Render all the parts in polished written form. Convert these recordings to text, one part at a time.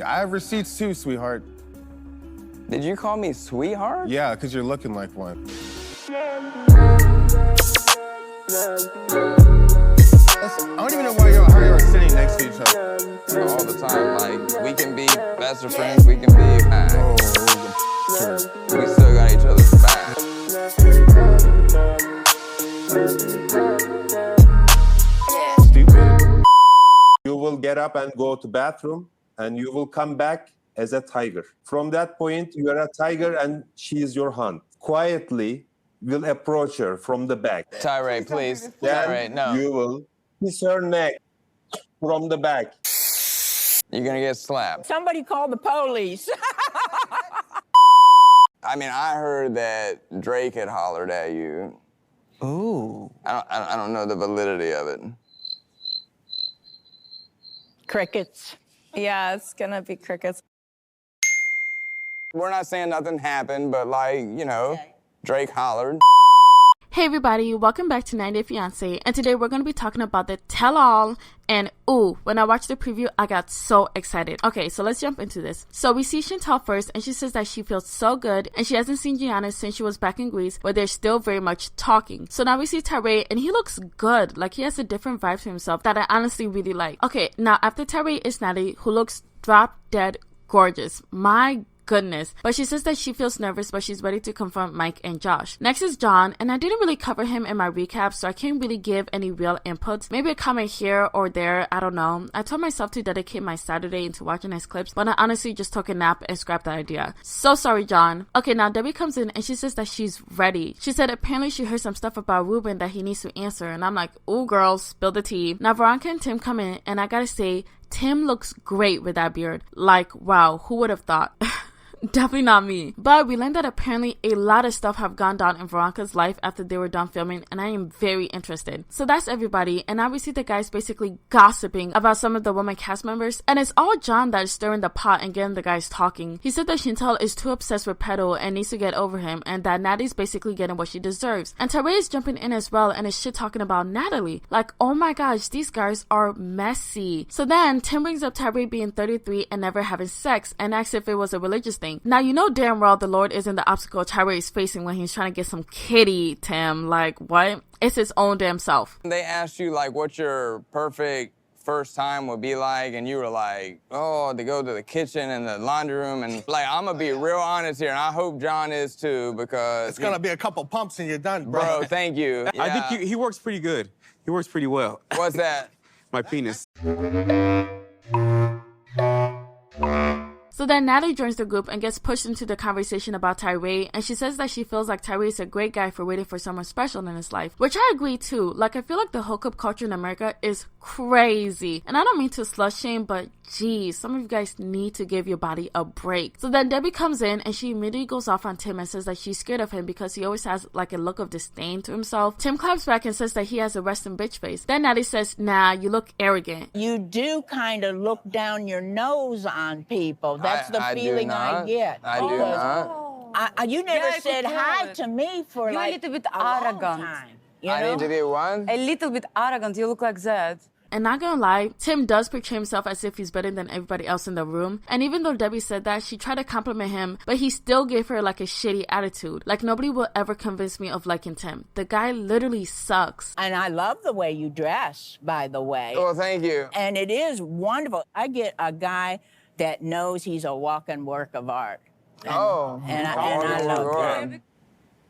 Yeah, I have receipts too, sweetheart. Did you call me sweetheart? Yeah, because you're looking like one. I don't even know how you're sitting next to each other. All the time. Like, we can be best of friends, we can be back. Sure. We still got each other's back. Stupid. You will get up and go to bathroom, and you will come back as a tiger. From that point, you are a tiger, and she is your hunt. Quietly, will approach her from the back. Tyray, please. Then Tyray, no. you will kiss her neck from the back. You're gonna get slapped. Somebody call the police. I mean, I heard that Drake had hollered at you. Ooh. I don't know the validity of it. Crickets. Yeah, it's gonna be crickets. We're not saying nothing happened, but like, you know, Drake hollered. Hey everybody, welcome back to 90 Day Fiance, and today we're going to be talking about the tell-all, and ooh, when I watched the preview, I got so excited. Okay, so let's jump into this. So we see Chantel first, and she says that she feels so good, and she hasn't seen Gianna since she was back in Greece, where they're still very much talking. So now we see Tyray, and he looks good, like he has a different vibe to himself that I honestly really like. Okay, now after Tyray is Natalie, who looks drop dead gorgeous. My goodness. But she says that she feels nervous, but she's ready to confront Mike and Josh. Next is John, and I didn't really cover him in my recap, so I can't really give any real inputs. Maybe a comment here or there, I don't know. I told myself to dedicate my Saturday into watching his clips, but I honestly just took a nap and scrapped the idea. So sorry, John. Okay, now Debbie comes in and she says that she's ready. She said apparently she heard some stuff about Ruben that he needs to answer, and I'm like, ooh girl, spill the tea. Now Veronica and Tim come in, and I gotta say, Tim looks great with that beard. Like, wow, who would have thought? Definitely not me. But we learned that apparently a lot of stuff have gone down in Veronica's life after they were done filming, and I am very interested. So that's everybody, and now we see the guys basically gossiping about some of the women cast members, and it's all John that is stirring the pot and getting the guys talking. He said that Chantel is too obsessed with Pedro and needs to get over him, and that Natalie's basically getting what she deserves. And Tyray is jumping in as well and is shit talking about Natalie. Like, oh my gosh, these guys are messy. So then Tim brings up Tyray being 33 and never having sex, and asks if it was a religious thing. Now, you know damn well the Lord isn't the obstacle Tyray is facing when he's trying to get some kitty, Tim. Like, what? It's his own damn self. They asked you, like, what your perfect first time would be like, and you were like, oh, to go to the kitchen and the laundry room, and like, I'm gonna be real honest here, and I hope John is too, because it's gonna be a couple pumps and you're done, bro. Bro, thank you. Yeah. I think he works pretty good. He works pretty well. What's that? My penis. So then Natalie joins the group and gets pushed into the conversation about Tyray, and she says that she feels like Tyray is a great guy for waiting for someone special in his life, which I agree too. Like, I feel like the hookup culture in America is crazy, and I don't mean to slut shame, but geez, some of you guys need to give your body a break. So then Debbie comes in and she immediately goes off on Tim and says that she's scared of him because he always has like a look of disdain to himself. Tim claps back and says that he has a resting bitch face. Then Natalie says, nah, you look arrogant. You do kind of look down your nose on people. That's the feeling I get. I do not. You never said hi to me for You're like a little bit a long arrogant. time. You I know? need to be what? A little bit arrogant. You look like that. And not gonna lie, Tim does portray himself as if he's better than everybody else in the room. And even though Debbie said that, she tried to compliment him, but he still gave her like a shitty attitude. Like, nobody will ever convince me of liking Tim. The guy literally sucks. And I love the way you dress, by the way. Well, thank you. And it is wonderful. I get a guy that knows he's a walking work of art. And, and I love that.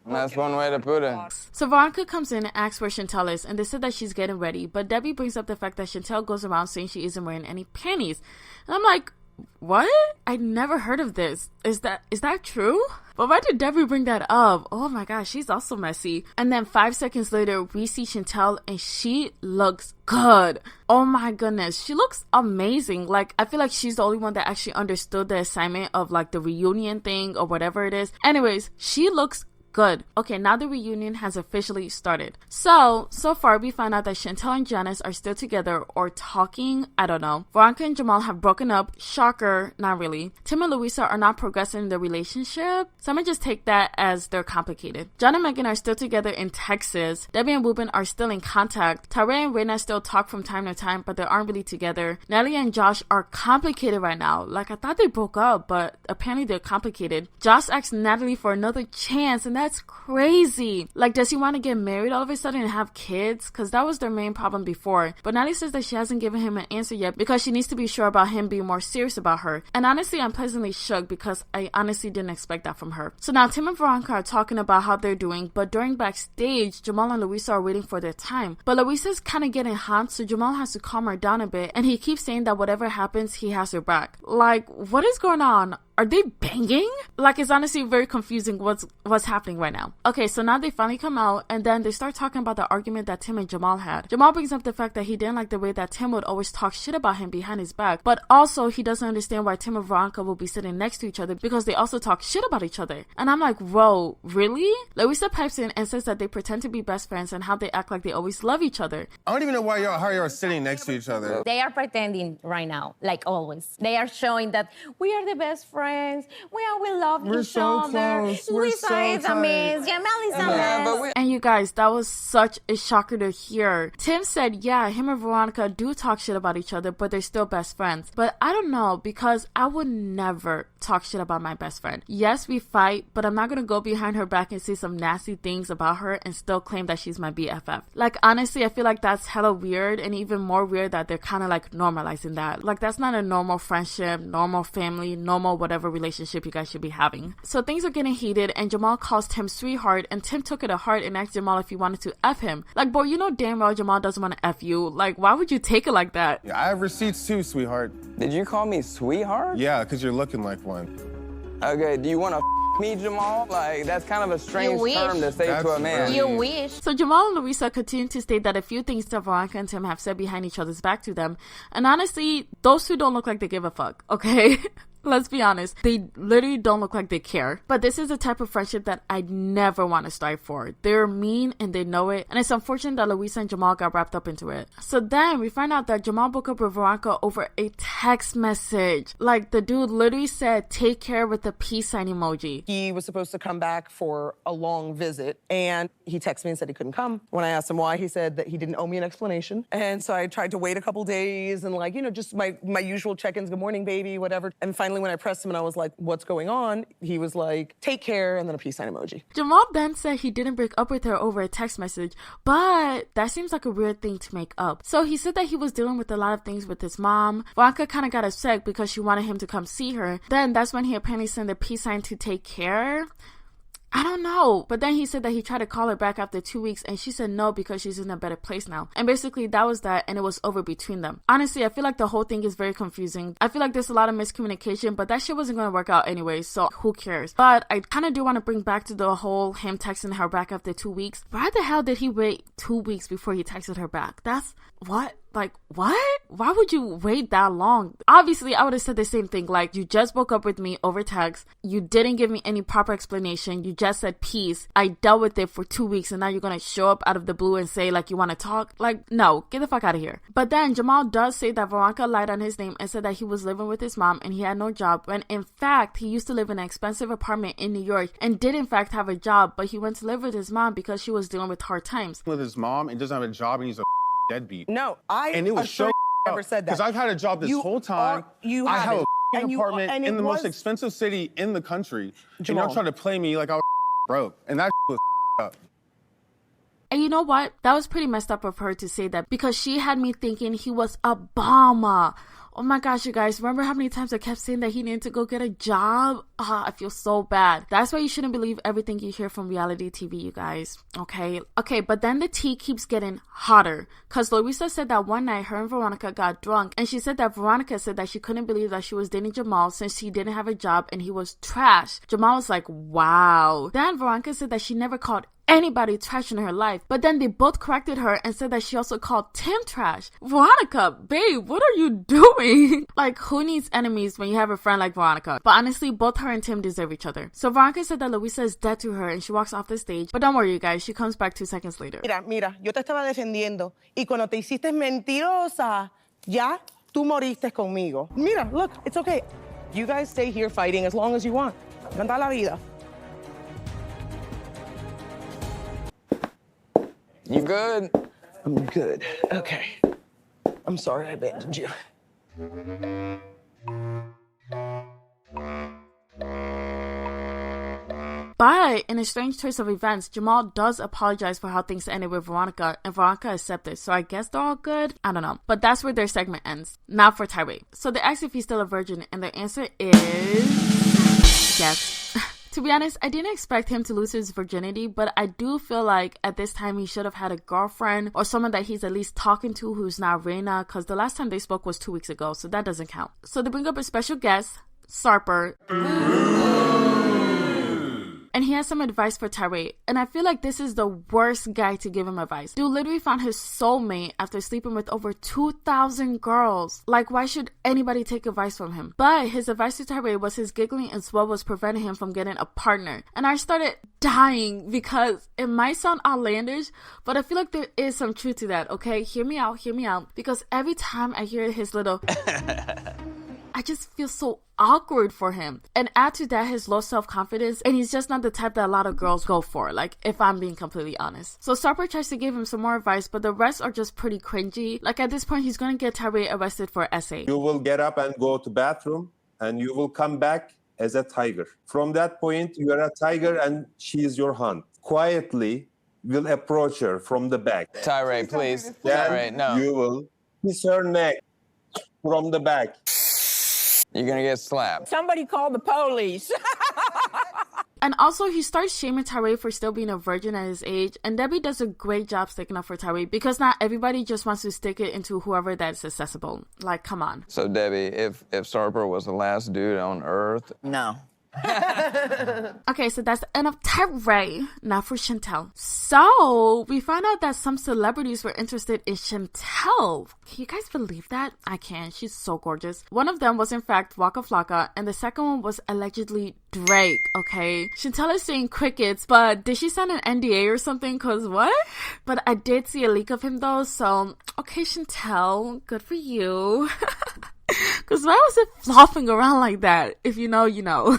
That's one way to put it. So Veronica comes in and asks where Chantel is, and they said that she's getting ready, but Debbie brings up the fact that Chantel goes around saying she isn't wearing any panties. And I'm like, what? I never heard of this. Is that true? But why did Debbie bring that up? Oh my gosh, she's also messy. And then 5 seconds later, we see Chantel and she looks good. Oh my goodness, she looks amazing. Like, I feel like she's the only one that actually understood the assignment of like the reunion thing or whatever it is. Anyways, she looks good. Okay, now the reunion has officially started. So far we found out that Chantel and Janice are still together or talking. I don't know. Veronica and Jamal have broken up. Shocker, not really. Tim and Louisa are not progressing in their relationship. So I'm gonna just take that as they're complicated. John and Megan are still together in Texas. Debbie and Ruben are still in contact. Tyray and Raina still talk from time to time, but they aren't really together. Nelly and Josh are complicated right now. Like, I thought they broke up, but apparently they're complicated. Josh asked Natalie for another chance, and that's crazy. Like, does he want to get married all of a sudden and have kids? Because that was their main problem before. But Natalie says that she hasn't given him an answer yet because she needs to be sure about him being more serious about her. And honestly, I'm pleasantly shook because I honestly didn't expect that from her. So now Tim and Veronica are talking about how they're doing, but during Backstage, Jamal and Louisa are waiting for their time. But Louisa's kind of getting hot, so Jamal has to calm her down a bit, and he keeps saying that whatever happens, he has her back. Like, what is going on? Are they banging? Like, it's honestly very confusing what's happening right now. Okay, so now they finally come out, and then they start talking about the argument that Tim and Jamal had. Jamal brings up the fact that he didn't like the way that Tim would always talk shit about him behind his back, but also he doesn't understand why Tim and Veronica will be sitting next to each other because they also talk shit about each other. And I'm like, whoa, really? Louisa pipes in and says that they pretend to be best friends and how they act like they always love each other. I don't even know how y'all sitting next to each other. They are pretending right now, like always. They are showing that we are the best friends. We love We're each so other. close. We're Louisa so is a tight. mess. Jamal is a mess. And you guys, that was such a shocker to hear. Tim said, yeah, him and Veronica do talk shit about each other, but they're still best friends. But I don't know, because I would never talk shit about my best friend. Yes, we fight, but I'm not gonna go behind her back and say some nasty things about her and still claim that she's my BFF. Like, honestly, I feel like that's hella weird, and even more weird that they're kind of like normalizing that. Like, that's not a normal friendship, normal family, normal whatever relationship you guys should be having. So things are getting heated, and Jamal calls Tim sweetheart, and Tim took it to heart and asked Jamal if he wanted to F him. Like, boy, you know damn well Jamal doesn't want to F you. Like, why would you take it like that? Yeah, I have receipts too, sweetheart. Did you call me sweetheart? Yeah, because you're looking like one. Okay, do you want to me, Jamal? Like, that's kind of a strange term to say to a man. You wish. So Jamal and Louisa continue to state that a few things that Veronica and Tim have said behind each other's back to them. And honestly, those two don't look like they give a fuck, okay? Let's be honest. They literally don't look like they care. But this is the type of friendship that I'd never want to strive for. They're mean and they know it. And it's unfortunate that Louisa and Jamal got wrapped up into it. So then we find out that Jamal broke up with Veronica over a text message. Like, the dude literally said, take care with the peace sign emoji. He was supposed to come back for a long visit, and he texted me and said he couldn't come. When I asked him why, he said that he didn't owe me an explanation. And so I tried to wait a couple days and, like, you know, just my usual check-ins, good morning, baby, whatever. And finally, when I pressed him and I was like, what's going on? He was like, take care, and then a peace sign emoji. Jamal then said he didn't break up with her over a text message, but that seems like a weird thing to make up. So he said that he was dealing with a lot of things with his mom. Veronica kind of got upset because she wanted him to come see her. Then that's when he apparently sent a peace sign to take care. I don't know. But then he said that he tried to call her back after 2 weeks and she said no because she's in a better place now. And basically that was that, and it was over between them. Honestly, I feel like the whole thing is very confusing. I feel like there's a lot of miscommunication, but that shit wasn't going to work out anyway, so who cares? But I kind of do want to bring back to the whole him texting her back after 2 weeks. Why the hell did he wait 2 weeks before he texted her back? That's what? Like, what? Why would you wait that long? Obviously, I would have said the same thing. Like, you just broke up with me over text. You didn't give me any proper explanation. You just said peace. I dealt with it for 2 weeks, and now you're going to show up out of the blue and say, like, you want to talk? Like, no, get the fuck out of here. But then Jamal does say that Veronica lied on his name and said that he was living with his mom and he had no job, when in fact, he used to live in an expensive apartment in New York and did in fact have a job, but he went to live with his mom because she was dealing with hard times. With his mom and doesn't have a job and he's a deadbeat. No, And it was so never said that. Because I've had a job this whole time. I have a apartment in the most expensive city in the country. Jamal. And y'all trying to play me like I was broke. And that was up. And you know what? That was pretty messed up of her to say that because she had me thinking he was a bomber. Oh my gosh, you guys, remember how many times I kept saying that he needed to go get a job? I feel so bad. That's why you shouldn't believe everything you hear from reality TV, you guys. Okay, but then the tea keeps getting hotter. Because Louisa said that one night her and Veronica got drunk, and she said that Veronica said that she couldn't believe that she was dating Jamal since he didn't have a job and he was trash. Jamal was like, wow. Then Veronica said that she never called anybody trash in her life. But then they both corrected her and said that she also called Tim trash. Veronica, babe, what are you doing? Like, who needs enemies when you have a friend like Veronica? But honestly, both her and Tim deserve each other. So Veronica said that Louisa is dead to her and she walks off the stage. But don't worry, you guys, she comes back 2 seconds later. Mira, yo te estaba defendiendo y cuando te hiciste mentirosa, ya tú moriste conmigo. Mira, look, it's okay. You guys stay here fighting as long as you want. Canta la vida. You good? I'm good. Okay. I'm sorry I abandoned you. But in a strange twist of events, Jamal does apologize for how things ended with Veronica, and Veronica accepted. So I guess they're all good? I don't know. But that's where their segment ends. Now for Tyray. So they asked if he's still a virgin, and the answer is yes. To be honest, I didn't expect him to lose his virginity, but I do feel like at this time he should have had a girlfriend or someone that he's at least talking to who's not Reina, because the last time they spoke was 2 weeks ago, so that doesn't count. So they bring up a special guest, Sarper. And he has some advice for Tyray. And I feel like this is the worst guy to give him advice. Dude literally found his soulmate after sleeping with over 2,000 girls. Like, why should anybody take advice from him? But his advice to Tyray was his giggling and swell was preventing him from getting a partner. And I started dying because it might sound outlandish, but I feel like there is some truth to that, okay? Hear me out. Because every time I hear his little... I just feel so awkward for him. And add to that his low self-confidence, and he's just not the type that a lot of girls go for, like, if I'm being completely honest. So Sarper tries to give him some more advice, but the rest are just pretty cringy. Like, at this point, he's gonna get Tyray arrested for SA. You will get up and go to bathroom, and you will come back as a tiger. From that point, you are a tiger and she is your hunt. Quietly, will approach her from the back. Tyray, please. Then Tyray, no. you will kiss her neck from the back. You're gonna get slapped. Somebody call the police. And also, he starts shaming Tyray for still being a virgin at his age. And Debbie does a great job sticking up for Tyray because not everybody just wants to stick it into whoever that's accessible. Like, come on. So, Debbie, if Sarper was the last dude on Earth... No. Okay, so that's the end of Tyray. Now for Chantel. So we found out that some celebrities were interested in Chantel. Can you guys believe that? I can. She's so gorgeous. One of them was in fact Waka Flocka, and the second one was allegedly Drake. Okay, Chantel is saying crickets, but did she sign an NDA or something? Cause what? But I did see a leak of him though, so okay, Chantel, good for you. Because why was it flopping around like that? If you know, you know.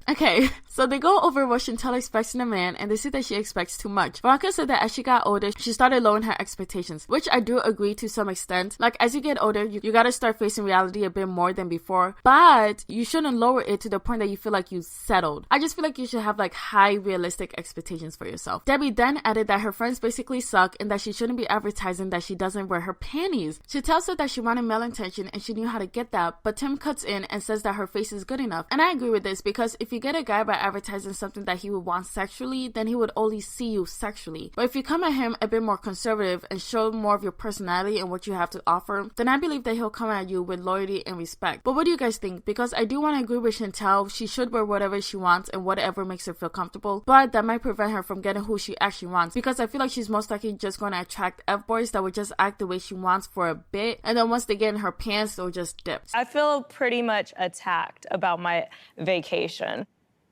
Okay, so they go over what Chantel expects in a man, and they see that she expects too much. Veronica said that as she got older, she started lowering her expectations, which I do agree to some extent. Like, as you get older, you gotta start facing reality a bit more than before, but you shouldn't lower it to the point that you feel like you settled. I just feel like you should have, like, high realistic expectations for yourself. Debbie then added that her friends basically suck and that she shouldn't be advertising that she doesn't wear her panties. Chantel said that she wanted male attention and she knew how to get that, but Tim cuts in and says that her face is good enough. And I agree with this because if you get a guy by advertising something that he would want sexually, then he would only see you sexually. But if you come at him a bit more conservative and show more of your personality and what you have to offer, then I believe that he'll come at you with loyalty and respect. But what do you guys think? Because I do want to agree with Chantel. She should wear whatever she wants and whatever makes her feel comfortable, but that might prevent her from getting who she actually wants, because I feel like she's most likely just going to attract F-boys that would just act the way she wants for a bit, and then once they get in her pants, they'll just dip. I feel pretty much attacked about my vacation.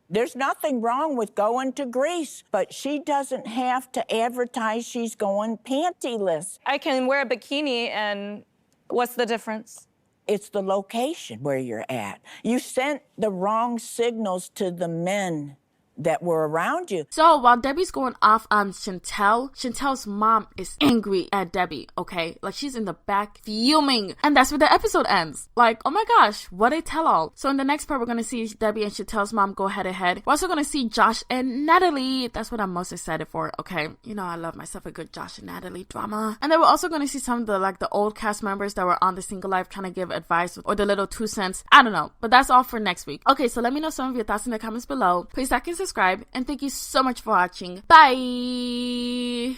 There's nothing wrong with going to Greece, but she doesn't have to advertise she's going pantyless. I can wear a bikini, and what's the difference? It's the location where you're at. You sent the wrong signals to the men that were around you. So while Debbie's going off on Chantel, Chantel's mom is angry at Debbie, okay? Like, she's in the back fuming. And that's where the episode ends. Like, oh my gosh, what a tell-all. So in the next part, we're gonna see Debbie and Chantel's mom go head-to-head. We're also gonna see Josh and Natalie. That's what I'm most excited for, okay? You know, I love myself a good Josh and Natalie drama. And then we're also gonna see some of the, like, the old cast members that were on the Single Life kind of give advice or the little 2 cents. I don't know, but that's all for next week. Okay, so let me know some of your thoughts in the comments below. Please like and subscribe, and thank you so much for watching. Bye!